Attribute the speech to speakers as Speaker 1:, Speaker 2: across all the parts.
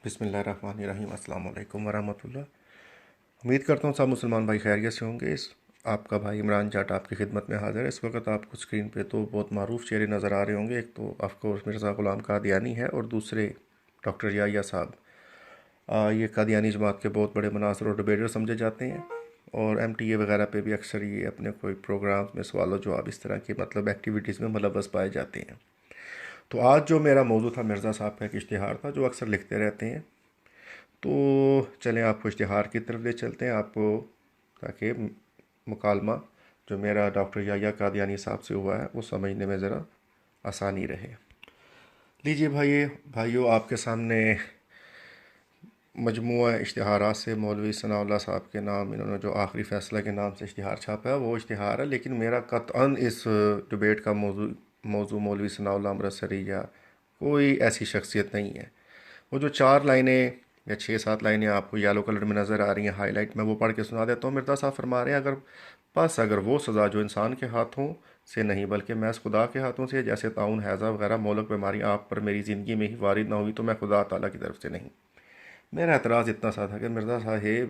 Speaker 1: بسم اللہ الرحمن الرحیم۔ السلام علیکم ورحمۃ اللہ۔ امید کرتا ہوں سب مسلمان بھائی خیریت سے ہوں گے۔ آپ کا بھائی عمران جاٹ آپ کی خدمت میں حاضر ہے۔ اس وقت آپ کو اسکرین پہ تو بہت معروف چہرے نظر آ رہے ہوں گے۔ ایک تو آف کورس مرزا غلام قادیانی ہے اور دوسرے ڈاکٹر یحییٰ صاحب۔ یہ قادیانی جماعت کے بہت بڑے مناظر اور ڈبیٹر سمجھے جاتے ہیں، اور MTA وغیرہ پہ بھی اکثر یہ اپنے کوئی پروگرامز میں سوال و جواب اس طرح کی ایکٹیویٹیز میں ملوث پائے جاتے ہیں۔ تو آج جو میرا موضوع تھا، مرزا صاحب کا ایک اشتہار تھا جو اکثر لکھتے رہتے ہیں، تو چلیں آپ کو اشتہار کی طرف لے چلتے ہیں آپ کو، تاکہ مکالمہ جو میرا ڈاکٹر یحییٰ قادیانی صاحب سے ہوا ہے وہ سمجھنے میں ذرا آسانی رہے۔ لیجیے بھائیو، آپ کے سامنے مجموعہ اشتہارات سے مولوی ثناء اللہ صاحب کے نام، انہوں نے جو آخری فیصلہ کے نام سے اشتہار چھاپا ہے وہ اشتہار ہے، لیکن میرا قطعاً اس ڈبیٹ کا موضوع مولوی ثناء اللہ امرتسری یا کوئی ایسی شخصیت نہیں ہے۔ وہ جو 4 لائنیں یا 6-7 لائنیں آپ کو یلو کلر میں نظر آ رہی ہیں ہائی لائٹ، میں وہ پڑھ کے سنا دیتا ہوں۔ مرزا صاحب فرما رہے ہیں، اگر وہ سزا جو انسان کے ہاتھوں سے نہیں بلکہ محض خدا کے ہاتھوں سے، جیسے طاعون، ہیضہ وغیرہ مہلک بیماریاں آپ پر میری زندگی میں ہی وارد نہ ہوئی تو میں خدا تعالیٰ کی طرف سے نہیں۔ میرا اعتراض اتنا سا تھا کہ مرزا صاحب،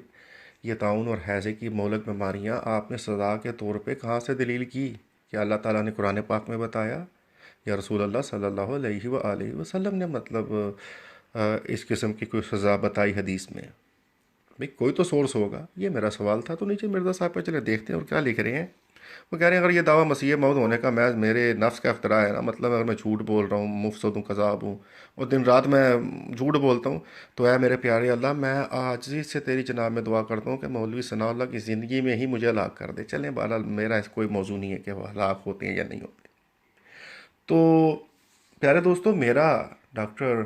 Speaker 1: یہ طاعون اور ہیضے کی مہلک بیماریاں آپ نے سزا کے طور پہ کہاں سے دلیل کی؟ کیا اللہ تعالیٰ نے قرآن پاک میں بتایا یا رسول اللہ صلی اللہ علیہ وآلہ وسلم نے اس قسم کی کوئی سزا بتائی حدیث میں؟ بھئی کوئی تو سورس ہوگا، یہ میرا سوال تھا۔ تو نیچے مرزا صاحب پہ چلے دیکھتے ہیں اور کیا لکھ رہے ہیں۔ وہ کہہ رہے ہیں، اگر یہ دعویٰ مسیح موعود ہونے کا محض میرے نفس کا اختراع ہے نا، مطلب اگر میں جھوٹ بول رہا ہوں، مفسد ہوں، کذاب ہوں، اور دن رات میں جھوٹ بولتا ہوں، تو اے میرے پیارے اللہ، میں عاجزی سے تیری جناب میں دعا کرتا ہوں کہ مولوی ثناء اللہ کی زندگی میں ہی مجھے ہلاک کر دے۔ چلیں بہرحال میرا اس کوئی موضوع نہیں ہے کہ وہ ہلاک ہوتے ہیں یا نہیں ہوتے۔ تو پیارے دوستو، میرا ڈاکٹر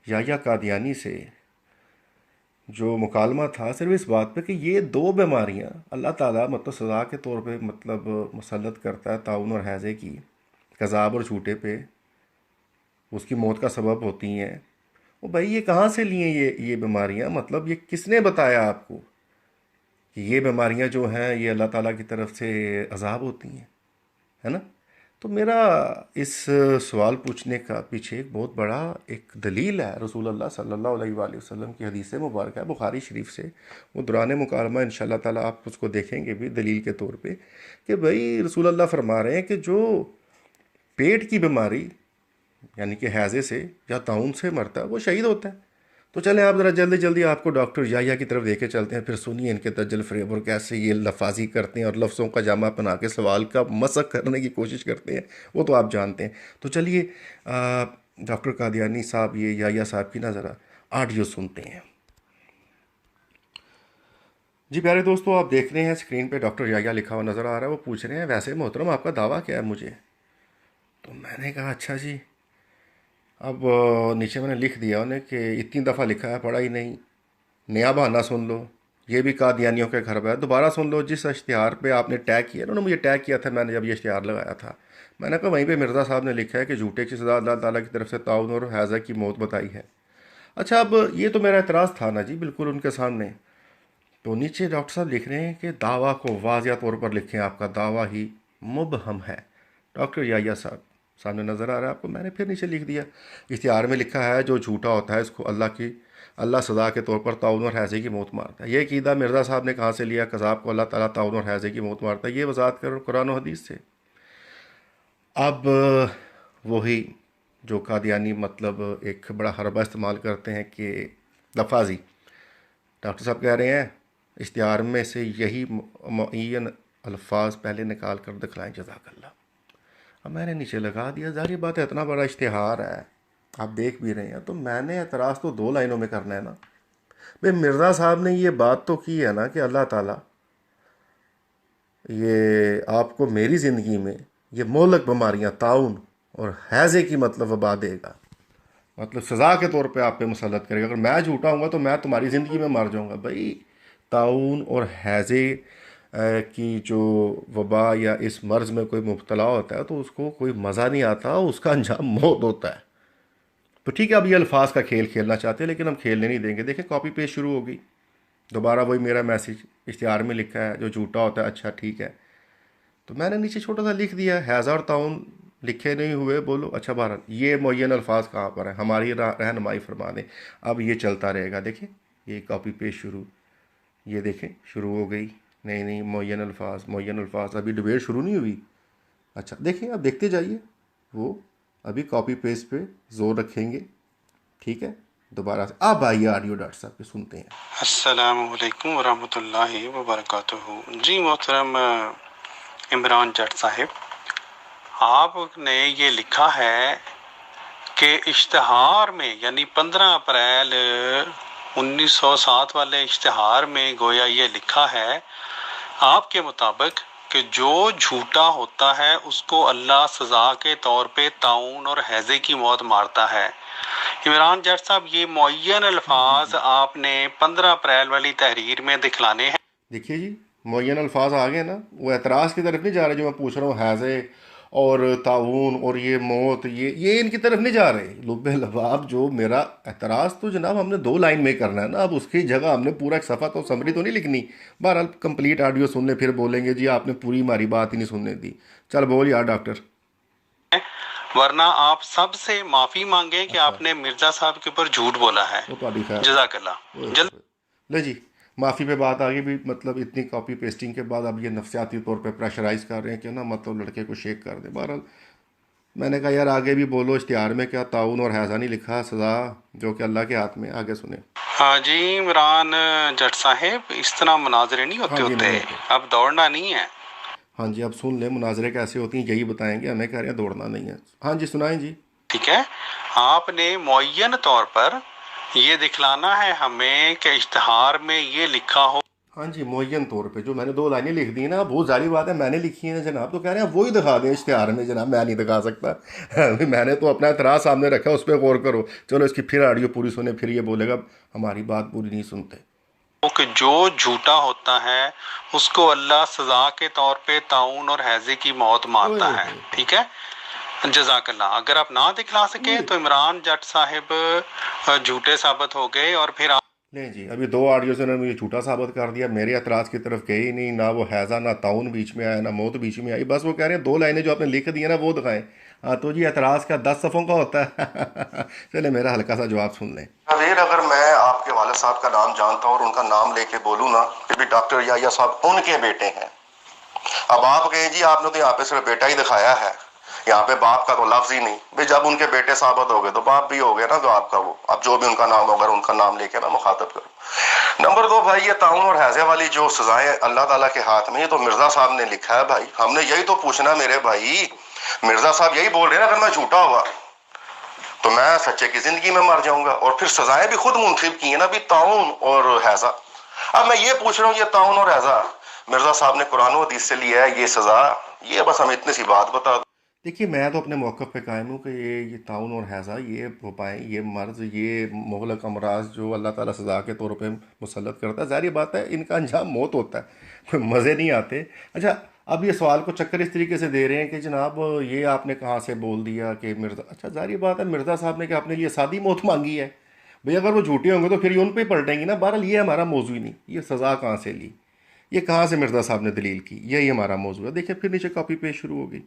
Speaker 1: یحییٰ قادیانی سے جو مکالمہ تھا صرف اس بات پہ کہ یہ 2 بیماریاں اللہ تعالیٰ سزا کے طور پہ مسلط کرتا ہے، طاعون اور ہیضے کی، کذاب اور جھوٹے پہ، اس کی موت کا سبب ہوتی ہیں۔ وہ بھائی یہ کہاں سے لی ہیں یہ بیماریاں؟ یہ کس نے بتایا آپ کو کہ یہ بیماریاں جو ہیں یہ اللہ تعالیٰ کی طرف سے عذاب ہوتی ہیں، ہے نا؟ تو میرا اس سوال پوچھنے کا پیچھے ایک بہت بڑا ایک دلیل ہے، رسول اللہ صلی اللہ علیہ وآلہ وسلم کی حدیث مبارکہ ہے بخاری شریف سے۔ وہ دوران مکالمہ انشاءاللہ تعالیٰ آپ اس کو دیکھیں گے بھی دلیل کے طور پہ، کہ بھائی رسول اللہ فرما رہے ہیں کہ جو پیٹ کی بیماری یعنی کہ ہیضے سے یا طاعون سے مرتا ہے وہ شہید ہوتا ہے۔ تو چلیں آپ ذرا جلدی جلدی آپ کو ڈاکٹر یحییٰ کی طرف لے کے چلتے ہیں، پھر سنیے ان کے دجل فریب اور کیسے یہ لفاظی کرتے ہیں اور لفظوں کا جامع بنا کے سوال کا مسخ کرنے کی کوشش کرتے ہیں، وہ تو آپ جانتے ہیں۔ تو چلیے ڈاکٹر قادیانی صاحب، یہ یحییٰ صاحب کی ذرا آڈیو سنتے ہیں۔ جی پیارے دوستو، آپ دیکھ رہے ہیں اسکرین پہ ڈاکٹر یحییٰ لکھا ہوا نظر آ رہا ہے۔ وہ پوچھ رہے ہیں، ویسے محترم آپ کا دعویٰ کیا ہے مجھے؟ تو میں نے کہا اچھا جی، اب نیچے میں نے لکھ دیا انہیں کہ اتنی دفعہ لکھا ہے، پڑھا ہی نہیں، نیا بہانہ سن لو، یہ بھی قادیانیوں کے گھر پہ، دوبارہ سن لو جس اشتہار پہ آپ نے ٹیگ کیا۔ انہوں نے مجھے ٹیگ کیا تھا، میں نے جب یہ اشتہار لگایا تھا، میں نے کہا وہیں پہ مرزا صاحب نے لکھا ہے کہ جھوٹے کی سزا اللہ تعالیٰ کی طرف سے طاعون اور ہیضہ کی موت بتائی ہے۔ اچھا، اب یہ تو میرا اعتراض تھا نا جی، بالکل ان کے سامنے۔ تو نیچے ڈاکٹر صاحب لکھ رہے ہیں کہ دعویٰ کو واضح طور پر لکھیں، آپ کا دعویٰ ہی مبہم ہے۔ ڈاکٹر یحییٰ صاحب سامنے نظر آ رہا ہے آپ کو، میں نے پھر نیچے لکھ دیا، اشتہار میں لکھا ہے جو جھوٹا ہوتا ہے اس کو اللہ سزا کے طور پر طاعون اور ہیضے کی موت مارتا ہے۔ یہ عقیدہ مرزا صاحب نے کہاں سے لیا؟ قذاب کو اللہ تعالیٰ طاعون اور ہیضے کی موت مارتا ہے، یہ وضاحت کرو قرآن و حدیث سے۔ اب وہی جو قادیانی ایک بڑا حربہ استعمال کرتے ہیں کہ لفاظی، ڈاکٹر صاحب کہہ رہے ہیں اشتہار میں سے یہی معین الفاظ پہلے نکال کر دکھلائیں، جزاک اللہ۔ اب میں نے نیچے لگا دیا، ظاہر بات ہے اتنا بڑا اشتہار ہے، آپ دیکھ بھی رہے ہیں، تو میں نے اعتراض تو 2 لائنوں میں کرنا ہے نا۔ بھئی مرزا صاحب نے یہ بات تو کی ہے نا کہ اللہ تعالیٰ یہ آپ کو میری زندگی میں یہ مہلک بیماریاں طاعون اور ہیضے کی وبا دے گا، سزا کے طور پہ آپ پہ مسلط کرے گا۔ اگر میں جھوٹا ہوں گا تو میں تمہاری زندگی میں مر جاؤں گا۔ بھئی طاعون اور ہیضے کی جو وبا یا اس مرض میں کوئی مبتلا ہوتا ہے تو اس کو کوئی مزہ نہیں آتا، اس کا انجام موت ہوتا ہے۔ تو ٹھیک ہے، اب یہ الفاظ کا کھیل کھیلنا چاہتے ہیں لیکن ہم کھیلنے نہیں دیں گے۔ دیکھیں کاپی پیسٹ شروع ہو گئی، دوبارہ وہی میرا میسیج، اشتہار میں لکھا ہے جو جھوٹا ہوتا ہے، اچھا ٹھیک ہے۔ تو میں نے نیچے چھوٹا سا لکھ دیا، ہیضہ اور طاعون لکھے نہیں ہوئے بولو. اچھا بہرحال یہ معین الفاظ کہاں پر ہیں, ہماری رہنمائی فرما دیں. اب یہ چلتا رہے گا. دیکھیں یہ کاپی پیسٹ شروع, یہ دیکھیں شروع ہو گئی. نہیں معین الفاظ ابھی ڈبیٹ شروع نہیں ہوئی. اچھا دیکھیں اب دیکھتے جائیے, وہ ابھی کاپی پیسٹ پہ زور رکھیں گے. ٹھیک ہے دوبارہ سے اب آئیے آڈیو ڈاکٹر صاحب پہ سنتے ہیں.
Speaker 2: السلام علیکم ورحمۃ اللہ وبرکاتہ. جی محترم عمران جٹ صاحب, آپ نے یہ لکھا ہے کہ اشتہار میں یعنی 15 اپریل 1907 والے اشتہار میں گویا یہ لکھا ہے آپ کے مطابق کہ جو جھوٹا ہوتا ہے اس کو اللہ سزا کے طور پہ طاعون اور ہیضے کی موت مارتا ہے. عمران جٹ صاحب یہ معین الفاظ آپ نے 15 اپریل والی تحریر میں دکھلانے ہیں.
Speaker 1: دیکھیے جی معین الفاظ آ گئے نا, وہ اعتراض کی طرف نہیں جا رہے جو میں پوچھ رہا ہوں, حیضے اور تعاون اور یہ موت, یہ ان کی طرف نہیں جا رہے. لب لباب جو میرا اعتراض تو جناب ہم نے 2 لائن میں کرنا ہے نا. اب اس کی جگہ ہم نے پورا ایک صفحہ تو سمری تو نہیں لکھنی. بہرحال کمپلیٹ آڈیو سن لیں, پھر بولیں گے جی آپ نے پوری ہماری بات ہی نہیں سننے دی. چل بول یار ڈاکٹر.
Speaker 2: ورنہ آپ سب سے معافی مانگیں کہ آپ نے مرزا صاحب کے اوپر جھوٹ بولا ہے. جزاک اللہ.
Speaker 1: لے جی معافی پہ بات آگے بھی, مطلب اتنی کاپی پیسٹنگ کے بعد اب یہ نفسیاتی طور پہ پریشرائز کر رہے ہیں کہ نا مطلب لڑکے کو شیک کر دیں. بہرحال میں نے کہا یار آگے بھی بولو, اشتہار میں کیا تعاون اور حیضہ نہیں لکھا, سزا جو کہ اللہ کے ہاتھ میں. آگے سنیں.
Speaker 2: ہاں جی عمران جٹ صاحب, اس طرح مناظرے نہیں ہوتے. اب دوڑنا نہیں ہے.
Speaker 1: ہاں جی اب سن لیں مناظرے کیسے ہوتی ہیں, یہی بتائیں گے, ہمیں کہہ رہے ہیں دوڑنا نہیں ہے. ہاں جی سنائیں جی.
Speaker 2: ٹھیک ہے, آپ نے معین طور پر یہ دکھلانا ہے ہمیں کہ اشتہار میں یہ لکھا ہو.
Speaker 1: ہاں جی معین طور پہ جو میں نے 2 لائنیں لکھ دی نا, بہت ظاہری بات ہے میں نے لکھی ہیں جناب, تو کہہ رہے ہیں وہی دکھا دیں اشتہار میں. جناب میں نہیں دکھا سکتا, میں نے تو اپنا اعتراض سامنے رکھا, اس پہ غور کرو. چلو اس کی پھر آڈیو پوری سنیں, پھر یہ بولے گا ہماری بات پوری نہیں سنتے.
Speaker 2: کہ جو جھوٹا ہوتا ہے اس کو اللہ سزا کے طور پہ طاعون اور ہیضے کی موت مارتا ہے. ٹھیک ہے جزاک اللہ. اگر آپ نہ دکھلا سکیں تو عمران جٹ صاحب جھوٹے ثابت ہو گئے, اور پھر
Speaker 1: نہیں جی ابھی 2 آڈیو سے انہوں نے مجھے جھوٹا ثابت کر دیا. میرے اعتراض کی طرف گئے ہی نہیں, نہ وہ حیضہ نہ تعاون بیچ میں آیا, نہ موت بیچ میں آئی. بس وہ کہہ رہے ہیں 2 لائنیں جو آپ نے لکھ دی ہیں نا وہ دکھائیں. ہاں تو جی اعتراض کا 10 صفوں کا ہوتا ہے. چلے میرا ہلکا سا جواب سن لیں. اگر میں آپ کے والد صاحب کا نام جانتا ہوں اور ان کا نام لے کے بولوں نا کہ بھی ڈاکٹر یا صاحب ان کے بیٹے ہیں, اب آپ کہیں جی آپ نے تو یہاں پہ صرف بیٹا ہی دکھایا ہے, یہاں پہ باپ کا تو لفظ ہی نہیں. بھائی جب ان کے بیٹے ثابت ہو گئے تو باپ بھی ہو گئے نا, تو آپ کا وہ اب جو بھی ان کا نام ہوگا ان کا نام لے کے نا مخاطب کرو. نمبر 2 بھائی یہ تعاون اور حیضے والی جو سزائیں اللہ تعالیٰ کے ہاتھ میں, یہ تو مرزا صاحب نے لکھا ہے بھائی. ہم نے یہی تو پوچھنا میرے بھائی, مرزا صاحب یہی بول رہے ہیں نا اگر میں جھوٹا ہوا تو میں سچے کی زندگی میں مر جاؤں گا, اور پھر سزائیں بھی خود منتخب کی ہیں نا بھی تعاون اور حیضہ. اب میں یہ پوچھ رہا ہوں یہ تعاون اور حیضہ مرزا صاحب نے قرآن و حدیث سے لیا ہے, یہ سزا, یہ بس ہم اتنی سی بات بتا دو. دیکھیے میں تو اپنے موقف پہ قائم ہوں کہ یہ تعاون اور حیضہ یہ ہو پائیں, یہ مرض, یہ مہلک امراض جو اللہ تعالیٰ سزا کے طور پہ مسلط کرتا ہے, ظاہری بات ہے ان کا انجام موت ہوتا ہے, کوئی مزے نہیں آتے. اچھا اب یہ سوال کو چکر اس طریقے سے دے رہے ہیں کہ جناب یہ آپ نے کہاں سے بول دیا کہ مرزا, اچھا ظاہری بات ہے مرزا صاحب نے کہ اپنے لیے سادی موت مانگی ہے. بھئی اگر وہ جھوٹے ہوں گے تو پھر یہ ان پہ پلٹیں گی نا. بہرحال یہ ہمارا موضوع ہی نہیں, یہ سزا کہاں سے لی, یہ کہاں سے مرزا صاحب نے دلیل کی, یہی ہمارا موضوع ہے. دیکھیں پھر نیچے کاپی پیسٹ شروع ہو گئی,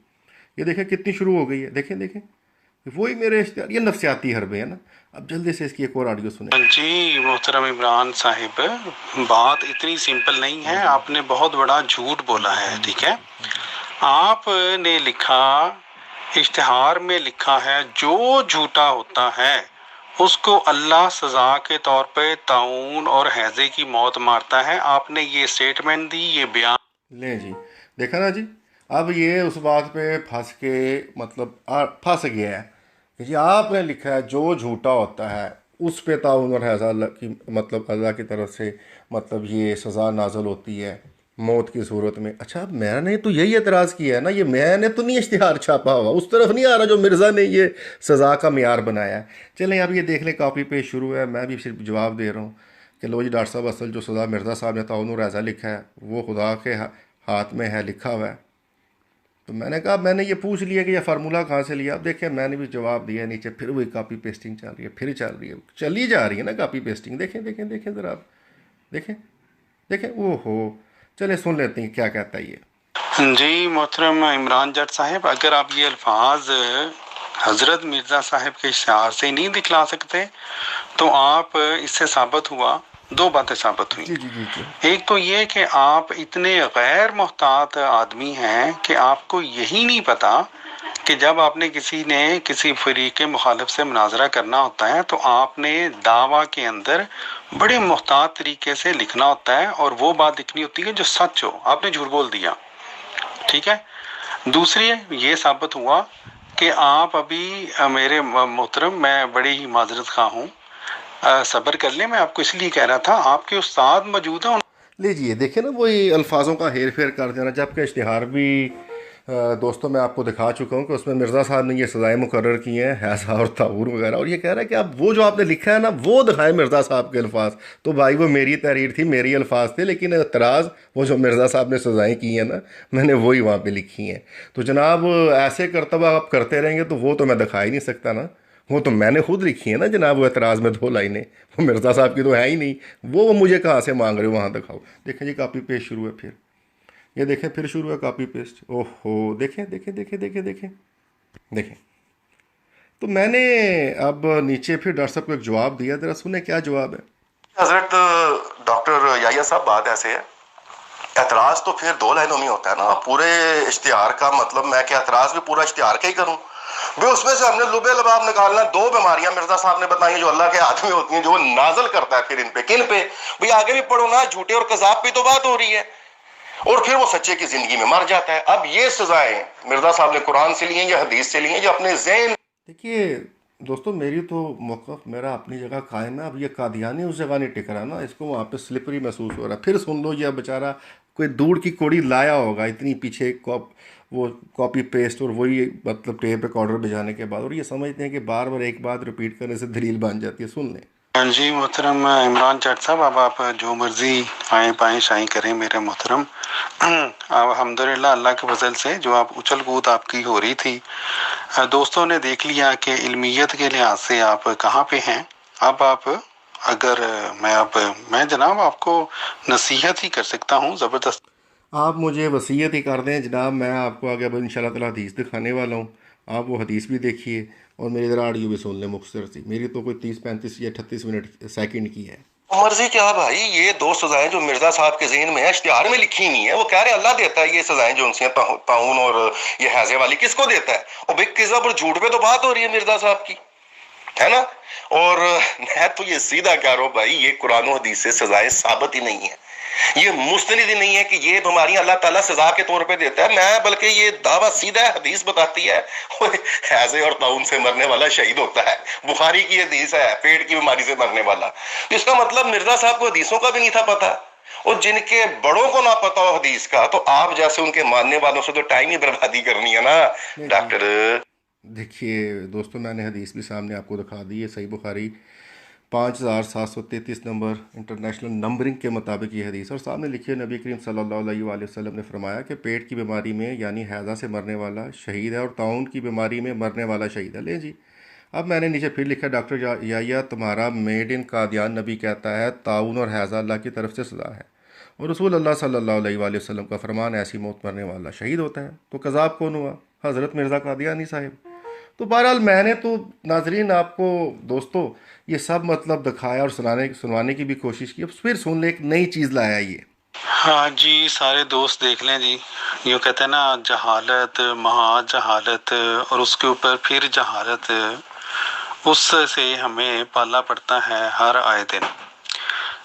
Speaker 1: یہ دیکھیں کتنی شروع ہو گئی ہے. دیکھیں وہی میرے اشتہار, یہ نفسیاتی حربے ہیں نا. اب جلدی سے اس کی ایک اور آڈیو سنیں.
Speaker 2: جی محترم عمران صاحب, بات اتنی سمپل نہیں ہے, آپ نے بہت بڑا جھوٹ بولا ہے. ٹھیک ہے, آپ نے لکھا اشتہار میں لکھا ہے جو جھوٹا ہوتا ہے اس کو اللہ سزا کے طور پہ طاعون اور ہیضے کی موت مارتا ہے. آپ نے یہ سٹیٹمنٹ دی, یہ بیان
Speaker 1: لیں جی, دیکھا نا جی. اب یہ اس بات پہ پھنس کے مطلب پھنس گیا ہے کہ جی آپ نے لکھا ہے جو جھوٹا ہوتا ہے اس پہ تعاون اور حیضہ اللہ کی مطلب اللہ کی طرف سے مطلب یہ سزا نازل ہوتی ہے موت کی صورت میں. اچھا اب میں نے تو یہی اعتراض کیا ہے نا, یہ میں نے تو نہیں اشتہار چھاپا ہوا, اس طرف نہیں آ رہا جو مرزا نے یہ سزا کا معیار بنایا ہے. چلیں اب یہ دیکھ لیں کاپی پیسٹ شروع ہے, میں بھی صرف جواب دے رہا ہوں کہ لو جی ڈاکٹر صاحب اصل جو سزا مرزا صاحب نے تعاون اور حیضہ لکھا ہے وہ خدا کے ہاتھ میں ہے, لکھا ہوا ہے. تو میں نے کہا میں نے یہ پوچھ لیا کہ یہ فارمولہ کہاں سے لیا. اب دیکھیں میں نے بھی جواب دیا, نیچے پھر وہی کاپی پیسٹنگ چل رہی ہے, پھر چل رہی ہے, چلی جا رہی ہے نا کاپی پیسٹنگ. دیکھیں ذرا آپ دیکھیں, اوہ ہو. چلے سن لیتے ہیں کیا کہتا ہے یہ.
Speaker 2: جی محترم عمران جٹ صاحب، اگر آپ یہ الفاظ حضرت مرزا صاحب کے اشتہار سے نہیں دکھلا سکتے تو آپ اس سے ثابت ہوا، دو باتیں ثابت ہوئی۔
Speaker 1: جی جی جی جی
Speaker 2: ایک تو یہ کہ آپ اتنے غیر محتاط آدمی ہیں کہ آپ کو یہی نہیں پتا کہ جب آپ نے کسی فریق مخالف سے مناظرہ کرنا ہوتا ہے تو آپ نے دعویٰ کے اندر بڑے محتاط طریقے سے لکھنا ہوتا ہے، اور وہ بات لکھنی ہوتی ہے جو سچ ہو۔ آپ نے جھوٹ بول دیا، ٹھیک ہے۔ دوسری یہ ثابت ہوا کہ آپ ابھی میرے محترم، میں بڑی ہی معذرت خواہ ہوں، صبر کر لیں، میں آپ کو اس لیے کہہ رہا تھا آپ کے استاد موجود ہیں۔
Speaker 1: لیجیے دیکھیں نا، وہی الفاظوں کا ہیر پھیر کر دینا، جبکہ اشتہار بھی دوستوں میں آپ کو دکھا چکا ہوں کہ اس میں مرزا صاحب نے یہ سزائیں مقرر کی ہیں، حیضہ اور طاعون وغیرہ، اور یہ کہہ رہا ہے کہ اب وہ جو آپ نے لکھا ہے نا وہ دکھائے مرزا صاحب کے الفاظ۔ تو بھائی وہ میری تحریر تھی، میری الفاظ تھے، لیکن اعتراض وہ جو مرزا صاحب نے سزائیں کی ہیں نا، میں نے وہی وہاں پہ لکھی ہیں۔ تو جناب ایسے کرتا ہوا آپ کرتے رہیں گے تو وہ تو میں دکھا ہی نہیں سکتا نا، وہ تو میں نے خود لکھی ہے نا جناب، وہ اعتراض میں 2 لائنیں، وہ مرزا صاحب کی تو ہے ہی نہیں، وہ مجھے کہاں سے مانگ رہے ہو وہاں دکھاؤ۔ دیکھیں جی کاپی پیسٹ شروع ہے، پھر یہ دیکھیں پھر شروع ہے کاپی پیسٹ، اوہ ہو، دیکھیں دیکھیں دیکھیں دیکھیں دیکھیں دیکھیں۔ تو میں نے اب نیچے پھر ڈاکٹر صاحب کو ایک جواب دیا، ذرا سنیں کیا جواب ہے۔ حضرت ڈاکٹر یحییٰ صاحب بات ایسے ہے، اعتراض تو پھر 2 لائنوں میں ہوتا ہے نا، پورے اشتہار کا مطلب میں کہ اعتراض بھی پورا اشتہار کا ہی کروں بھی، اس میں سے ہم نے لبے لباب نکالنا۔ 2 بیماریاں مرزا صاحب نے بتائی جو اللہ کے ہاتھ میں ہوتی ہیں، جو وہ نازل کرتا ہے پھر ان پہ، کن پہ بھئی آگے بھی پڑھو نا، جھوٹے اور کذاب پہ تو بات ہو رہی ہے، اور پھر وہ سچے کی زندگی میں مر جاتا ہے۔ اب یہ سزائیں مرزا صاحب نے قرآن سے لی ہیں یا حدیث سے لی ہیں یا اپنے ذہن؟ دیکھیے دوستو، میری تو موقف میرا اپنی جگہ قائم ہے۔ اب یہ قادیانی اس جگہ نہیں ٹک رہا نا، اس کو وہاں پہ سلپری محسوس ہو رہا ہے۔ پھر سن لو، یہ بیچارہ کوئی دور کی کوڑی لایا ہوگا اتنی پیچھے وہ کاپی پیسٹ اور وہی مطلب ٹیپ ریکارڈر بجانے کے بعد، اور یہ سمجھتے ہیں کہ بار بار ایک بات ریپیٹ کرنے سے دلیل بن جاتی ہے۔ سن لیں
Speaker 2: جی محترم عمران جٹ صاحب، اب آپ جو مرضی آئیں پائیں شائیں کریں میرے محترم۔ اب الحمدللہ اللہ کے فضل سے جو آپ اچھل کود آپ کی ہو رہی تھی، دوستوں نے دیکھ لیا کہ علمیت کے لحاظ سے آپ کہاں پہ ہیں۔ اب آپ اگر میں جناب آپ کو نصیحت ہی کر سکتا ہوں زبردست۔
Speaker 1: آپ مجھے وصیت ہی کر دیں جناب، میں آپ کو آگے اب انشاءاللہ تعالیٰ حدیث دکھانے والا ہوں، آپ وہ حدیث بھی دیکھیے اور میری ذرا آڈیو بھی سن لیں مختصر سی، میری تو کوئی 30-35 یا 38 سیکنڈ کی ہے۔ مرضی کیا بھائی، یہ 2 سزائیں جو مرزا صاحب کے ذہن میں ہیں، اشتہار میں لکھی نہیں ہیں، وہ کہہ رہے ہیں اللہ دیتا ہے یہ سزائیں جو ان سے طاعون اور یہ حیضے والی، کس کو دیتا ہے؟ اور بھائی کذب اور جھوٹ پہ تو بات ہو رہی ہے مرزا صاحب کی، ہے نا؟ اور میں تو یہ سیدھا کہہ رہا ہوں بھائی، یہ قرآن و حدیث سے سزائیں ثابت ہی نہیں ہیں، یہ مستند ہی نہیں ہے کہ یہ بیماریاں اللہ تعالیٰ سزا کے طور پہ دیتا ہے، میں بلکہ یہ دعویٰ سیدھا ہے، حدیث بتاتی ہے حیضے اور طاعون سے مرنے والا شہید ہوتا ہے، بخاری کی حدیث ہے، پیٹ کی بیماری سے مرنے والا۔ اس کا مطلب مرزا صاحب کو حدیثوں کا بھی نہیں تھا پتا، اور جن کے بڑوں کو نہ پتا ہو حدیث کا، تو آپ جیسے ان کے ماننے والوں سے تو ٹائم ہی بربادی کرنی ہے نا ڈاکٹر۔ دیکھیے دوستو، میں نے حدیث بھی سامنے آپ کو دکھا دی ہے، صحیح بخاری 5733 نمبر انٹرنیشنل نمبرنگ کے مطابق یہ حدیث، اور سامنے لکھی ہے نبی کریم صلی اللہ علیہ وآلہ وسلم نے فرمایا کہ پیٹ کی بیماری میں یعنی حیضہ سے مرنے والا شہید ہے، اور طاعون کی بیماری میں مرنے والا شہید ہے۔ لیں جی، اب میں نے نیچے پھر لکھا، ڈاکٹر یحییٰ تمہارا میڈ ان قادیان نبی کہتا ہے طاعون اور حیضہ اللہ کی طرف سے سزا ہے، اور رسول اللہ صلی اللہ علیہ وآلہ وسلم کا فرمان ایسی موت مرنے والا شہید ہوتا ہے۔ تو قذاب کون ہوا؟ حضرت مرزا قادیانی صاحب۔ تو بہرحال میں نے تو ناظرین آپ کو دوستو یہ سب مطلب دکھایا اور سنوانے کی بھی کوشش کی، اب پھر سن لیں ایک نئی چیز لایا یہ۔
Speaker 2: ہاں جی، سارے دوست دیکھ لیں جی، یوں کہتے ہیں نا، جہالت مہا جہالت اور اس کے اوپر پھر جہالت، اس سے ہمیں پالا پڑتا ہے ہر آئے دن۔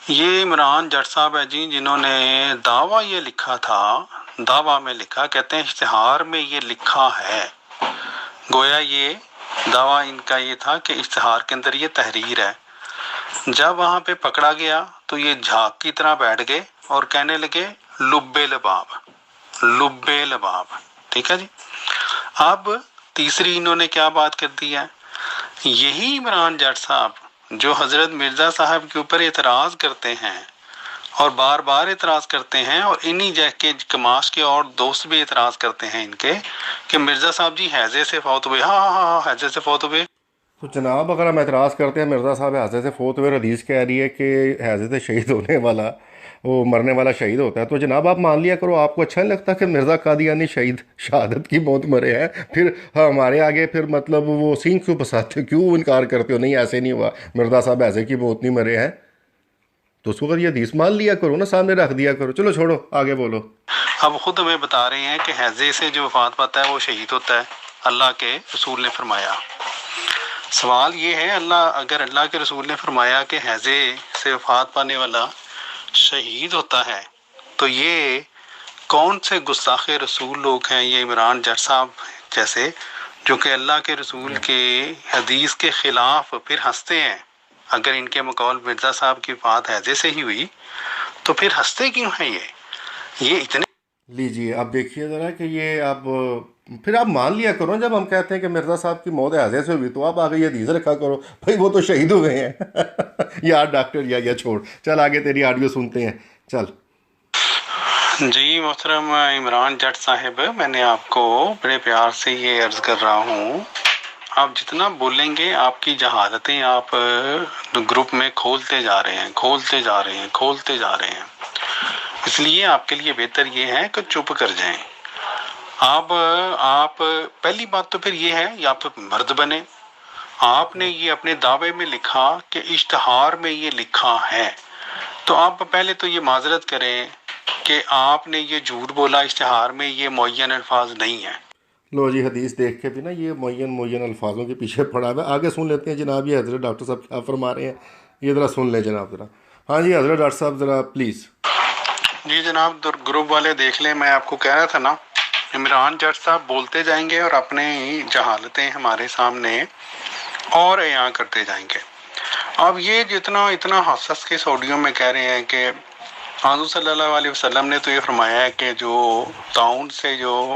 Speaker 2: یہ عمران جٹ صاحب ہے جی، جنہوں نے دعویٰ یہ لکھا تھا، دعویٰ میں لکھا، کہتے ہیں اشتہار میں یہ لکھا ہے، گویا یہ دعویٰ ان کا یہ تھا کہ اشتہار کے اندر یہ تحریر ہے۔ جب وہاں پہ پکڑا گیا تو یہ جھاگ کی طرح بیٹھ گئے اور کہنے لگے لبے لباب، لبے لباب، ٹھیک ہے جی۔ اب تیسری انہوں نے کیا بات کر دی ہے، یہی عمران جٹ صاحب جو حضرت مرزا صاحب کے اوپر اعتراض کرتے ہیں اور بار بار اعتراض کرتے ہیں، اور انہی جیسے کماش کے اور دوست بھی اعتراض کرتے ہیں ان کے کہ مرزا صاحب جی حیضے سے فوت ہوئے، ہاں ہاں ہاں حیضے سے فوت ہوئے۔
Speaker 1: تو جناب اگر ہم اعتراض کرتے ہیں مرزا صاحب حیضے سے فوت ہوئے، حدیث کہہ رہی ہے کہ حیضے سے شہید ہونے والا وہ مرنے والا شہید ہوتا ہے. تو جناب آپ مان لیا کرو, آپ کو اچھا نہیں لگتا کہ مرزا قادیانی شہید شہادت کی موت مرے ہیں, پھر ہمارے آگے پھر مطلب وہ سینگ کیوں پساتے ہو, کیوں انکار کرتے ہو, نہیں ایسے نہیں ہوا, مرزا صاحب ایسے کی موت نہیں مرے ہیں. تو اس کو یہ حدیث مان لیا کرو نا, سامنے رکھ دیا کرو. چلو چھوڑو, آگے بولو.
Speaker 2: اب خود ہمیں بتا رہے ہیں کہ حیضے سے جو وفات پاتا ہے وہ شہید ہوتا ہے, اللہ کے رسول نے فرمایا. سوال یہ ہے, اگر اللہ کے رسول نے فرمایا کہ حیضے سے وفات پانے والا شہید ہوتا ہے, تو یہ کون سے گستاخ رسول لوگ ہیں, یہ عمران جٹ صاحب جیسے, جو کہ اللہ کے رسول کے حدیث کے خلاف پھر ہنستے ہیں. اگر ان کے مقول مرزا صاحب کی وفات حیضے سے ہی ہوئی تو پھر ہنستے کیوں ہیں یہ اتنے.
Speaker 1: لیجیے اب دیکھیے ذرا کہ یہ اب پھر آپ مان لیا کرو, جب ہم کہتے ہیں کہ مرزا صاحب کی موت حیضے سے ہوئی تو آپ آگے یہ حدیث رکھا کرو, بھائی وہ تو شہید ہوئے ہیں. یار ڈاکٹر یا چھوڑ, چل آگے تیری آڈیو سنتے ہیں, چل.
Speaker 2: جی محترم عمران جٹ صاحب, میں نے آپ کو بڑے پیار سے یہ عرض کر رہا ہوں, آپ جتنا بولیں گے آپ کی جہالتیں آپ گروپ میں کھولتے جا رہے ہیں. اس لیے آپ کے لیے بہتر یہ ہے کہ چپ کر جائیں. آپ پہلی بات تو پھر یہ ہے, یا تو مرد بنے. آپ نے یہ اپنے دعوے میں لکھا کہ اشتہار میں یہ لکھا ہے, تو آپ پہلے تو یہ معذرت کریں کہ آپ نے یہ جھوٹ بولا, اشتہار میں یہ معین الفاظ نہیں ہے.
Speaker 1: لو جی, حدیث دیکھ کے بھی نا یہ معین الفاظوں کے پیچھے پڑا ہوا ہے. آگے سن لیتے ہیں جناب یہ حضرت ڈاکٹر صاحب کیا فرما رہے ہیں, یہ ذرا سن لیں جناب ذرا. ہاں جی حضرت ڈاکٹر صاحب ذرا پلیز.
Speaker 2: جی جناب گروپ والے دیکھ لیں, میں آپ کو کہہ رہا تھا نا, عمران جٹ صاحب بولتے جائیں گے اور اپنے جہالتیں ہمارے سامنے اور عیاں کرتے جائیں گے. اب یہ جتنا اتنا حسس کے آڈیو میں کہہ رہے ہیں کہ حضور صلی اللہ علیہ وسلم نے تو یہ فرمایا ہے کہ جو طاعون سے جو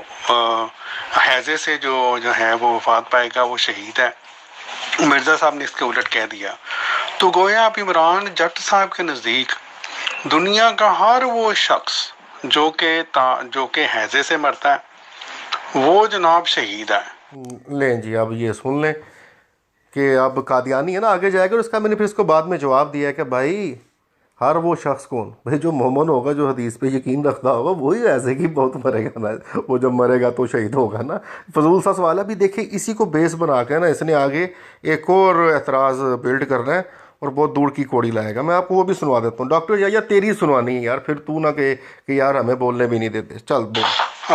Speaker 2: حیضے سے جو ہے وہ وفات پائے گا وہ شہید ہے. مرزا صاحب نے اس کے الٹ کہہ دیا. تو گویا آپ عمران جٹ صاحب کے نزدیک دنیا کا ہر وہ شخص جو کہ حیضے سے مرتا ہے وہ جناب شہید ہے.
Speaker 1: لیں جی, اب یہ سن لیں کہ اب قادیانی ہے نا, آگے جائے گا. اس کا میں نے پھر اس کو بعد میں جواب دیا کہ بھائی ہر وہ شخص کون, بھائی جو مومن ہوگا, جو حدیث پہ یقین رکھتا ہوگا, وہی ایسے کی بہت مرے گا نا, وہ جب مرے گا تو شہید ہوگا نا. فضول سا سوال ہے. بھی دیکھیں اسی کو بیس بنا کے نا اس نے آگے ایک اور اعتراض بلڈ کرنا ہے اور بہت دور کی کوڑی لائے گا. میں آپ کو وہ بھی سنوا دیتا ہوں. ڈاکٹر یا تیری سنوانی ہے یار, پھر تو نہ کہ یار ہمیں بولنے بھی نہیں دیتے. چل بول.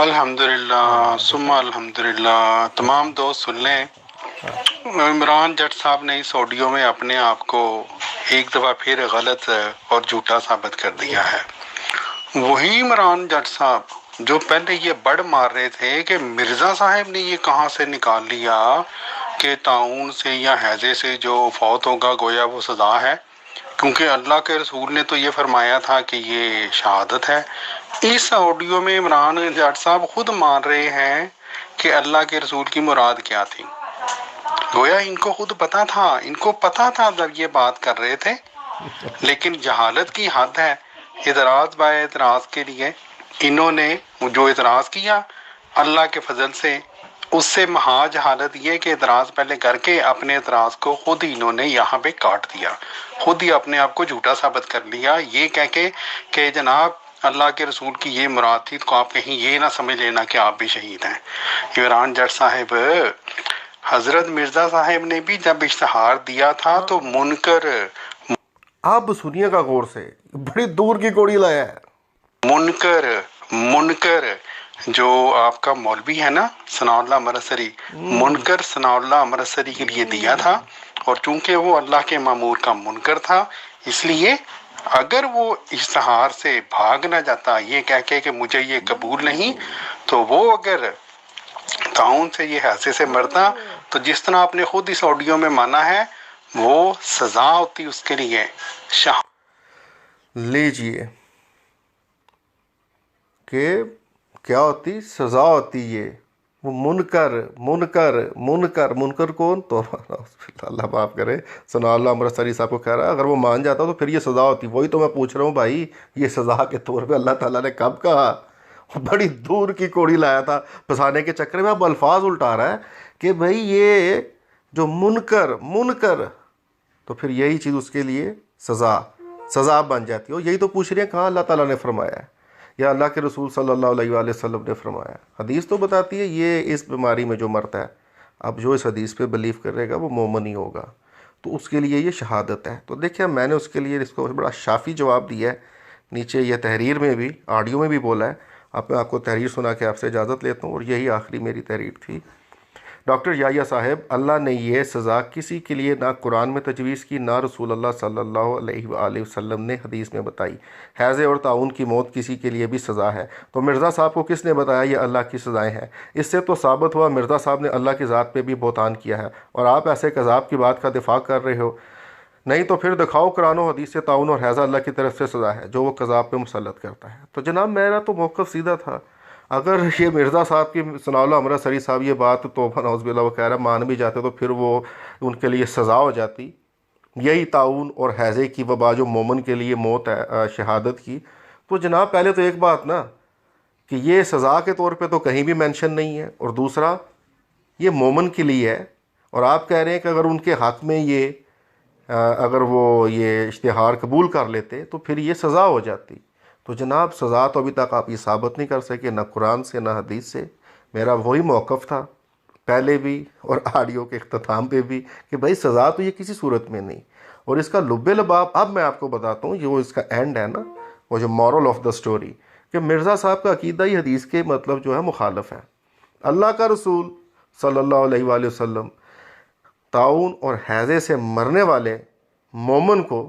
Speaker 2: الحمدللہ ثم الحمدللہ. تمام دوست سن لیں, عمران جٹ صاحب نے اس آڈیو میں اپنے آپ کو ایک دفعہ پھر غلط اور جھوٹا ثابت کر دیا ہے. وہی عمران جٹ صاحب جو پہلے یہ بڑ مار رہے تھے کہ مرزا صاحب نے یہ کہاں سے نکال لیا کہ طاعون سے یا حیضے سے جو فوت ہوگا گویا وہ سزا ہے, کیونکہ اللہ کے رسول نے تو یہ فرمایا تھا کہ یہ شہادت ہے. اس آڈیو میں عمران جٹ صاحب خود مان رہے ہیں کہ اللہ کے رسول کی مراد کیا تھی. گویا ان کو خود پتا تھا جب یہ بات کر رہے تھے, لیکن جہالت کی حد ہے. اعتراض بائے اعتراض کے لیے انہوں نے جو اعتراض کیا اللہ کے فضل سے, اس سے مہا جہالت یہ کہ اعتراض پہلے کر کے اپنے اعتراض کو خود ہی انہوں نے یہاں پہ کاٹ دیا, خود ہی اپنے آپ کو جھوٹا ثابت کر لیا, یہ کہہ کے کہ جناب اللہ کے رسول کی یہ مراد تھی, تو آپ کہیں یہ نہ سمجھ لینا کہ آپ بھی شہید ہیں. عمران جٹ صاحب, حضرت مرزا صاحب نے بھی جب اشتہار دیا تھا تو منکر,
Speaker 1: آپ سنیے گا غور سے, بڑی دور کی کوڑی لایا ہے.
Speaker 2: منکر جو آپ کا مولوی ہے نا ثناء اللہ امرتسری, منکر ثناء اللہ امرتسری کے لیے دیا تھا, اور چونکہ وہ اللہ کے مامور کا منکر تھا, اس لیے اگر وہ اشتہار سے بھاگ نہ جاتا یہ کہہ کے کہ مجھے یہ قبول نہیں, تو وہ اگر طاعون سے یہ حیضے سے مرتا تو جس طرح آپ نے خود اس آڈیو میں مانا ہے وہ سزا ہوتی اس کے لیے.
Speaker 1: لیجئے کہ کیا ہوتی سزا ہوتی, یہ وہ منکر کون, تو اللہ معاف کرے, ثناء اللہ امرتسری صاحب کو کہہ رہا ہے اگر وہ مان جاتا تو پھر یہ سزا ہوتی. وہی تو میں پوچھ رہا ہوں بھائی, یہ سزا کے طور پہ اللہ تعالیٰ نے کب کہا؟ بڑی دور کی کوڑی لایا تھا پھنسانے کے چکر میں. اب الفاظ الٹا رہا ہے کہ بھائی یہ جو منکر تو پھر یہی چیز اس کے لیے سزا. سزا بن جاتی ہو. یہی تو پوچھ رہے ہیں کہاں اللہ تعالیٰ نے فرمایا ہے یا اللہ کے رسول صلی اللہ علیہ وآلہ وسلم نے فرمایا ہے. حدیث تو بتاتی ہے یہ اس بیماری میں جو مرتا ہے، اب جو اس حدیث پہ بلیو کرے گا وہ مومن ہی ہوگا، تو اس کے لیے یہ شہادت ہے. تو دیکھیں میں نے اس کے لیے اس کو بڑا شافی جواب دیا ہے. نیچے یہ تحریر میں بھی، آڈیو میں بھی بولا ہے. اب میں آپ کو تحریر سنا کے آپ سے اجازت لیتا ہوں، اور یہی آخری میری تحریر تھی. ڈاکٹر یحییٰ صاحب، اللہ نے یہ سزا کسی کے لیے نہ قرآن میں تجویز کی، نہ رسول اللہ صلی اللہ علیہ وآلہ وسلم نے حدیث میں بتائی. حیض اور طاعون کی موت کسی کے لیے بھی سزا ہے، تو مرزا صاحب کو کس نے بتایا یہ اللہ کی سزائیں ہیں؟ اس سے تو ثابت ہوا مرزا صاحب نے اللہ کی ذات پہ بھی بہتان کیا ہے، اور آپ ایسے کذاب کی بات کا دفاع کر رہے ہو. نہیں تو پھر دکھاؤ قرآن و حدیث سے طاعون اور حیضہ اللہ کی طرف سے سزا ہے جو وہ کذاب پہ مسلط کرتا ہے. تو جناب میرا تو موقف سیدھا تھا. اگر یہ مرزا صاحب کی ثناء اللہ امرا سری صاحب یہ بات توبہ نعوذ باللہ وغیرہ مان بھی جاتے تو پھر وہ ان کے لیے سزا ہو جاتی. یہی طاعون اور حیضے کی وبا جو مومن کے لیے موت ہے شہادت کی. تو جناب پہلے تو ایک بات نا کہ یہ سزا کے طور پہ تو کہیں بھی مینشن نہیں ہے، اور دوسرا یہ مومن کے لیے ہے. اور آپ کہہ رہے ہیں کہ اگر ان کے حق میں یہ اگر وہ یہ اشتہار قبول کر لیتے تو پھر یہ سزا ہو جاتی. تو جناب سزا تو ابھی تک آپ یہ ثابت نہیں کر سکے، نہ قرآن سے نہ حدیث سے. میرا وہی موقف تھا پہلے بھی اور آڈیو کے اختتام پہ بھی کہ بھائی سزا تو یہ کسی صورت میں نہیں. اور اس کا لب لباب اب میں آپ کو بتاتا ہوں، جو اس کا اینڈ ہے نا، وہ جو مورل آف دا سٹوری، کہ مرزا صاحب کا عقیدہ ہی حدیث کے مطلب جو ہے مخالف ہے. اللہ کا رسول صلی اللہ علیہ وآلہ وسلم طاعون اور حیضے سے مرنے والے مومن کو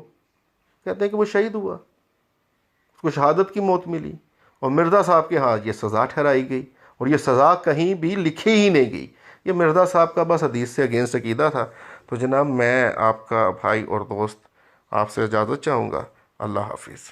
Speaker 1: کہتے ہیں کہ وہ شہید ہوا، اس کو شہادت کی موت ملی، اور مرزا صاحب کے ہاں یہ سزا ٹھہرائی گئی، اور یہ سزا کہیں بھی لکھی ہی نہیں گئی. یہ مرزا صاحب کا بس حدیث سے اگینسٹ عقیدہ تھا. تو جناب میں آپ کا بھائی اور دوست آپ سے اجازت چاہوں گا. اللہ حافظ.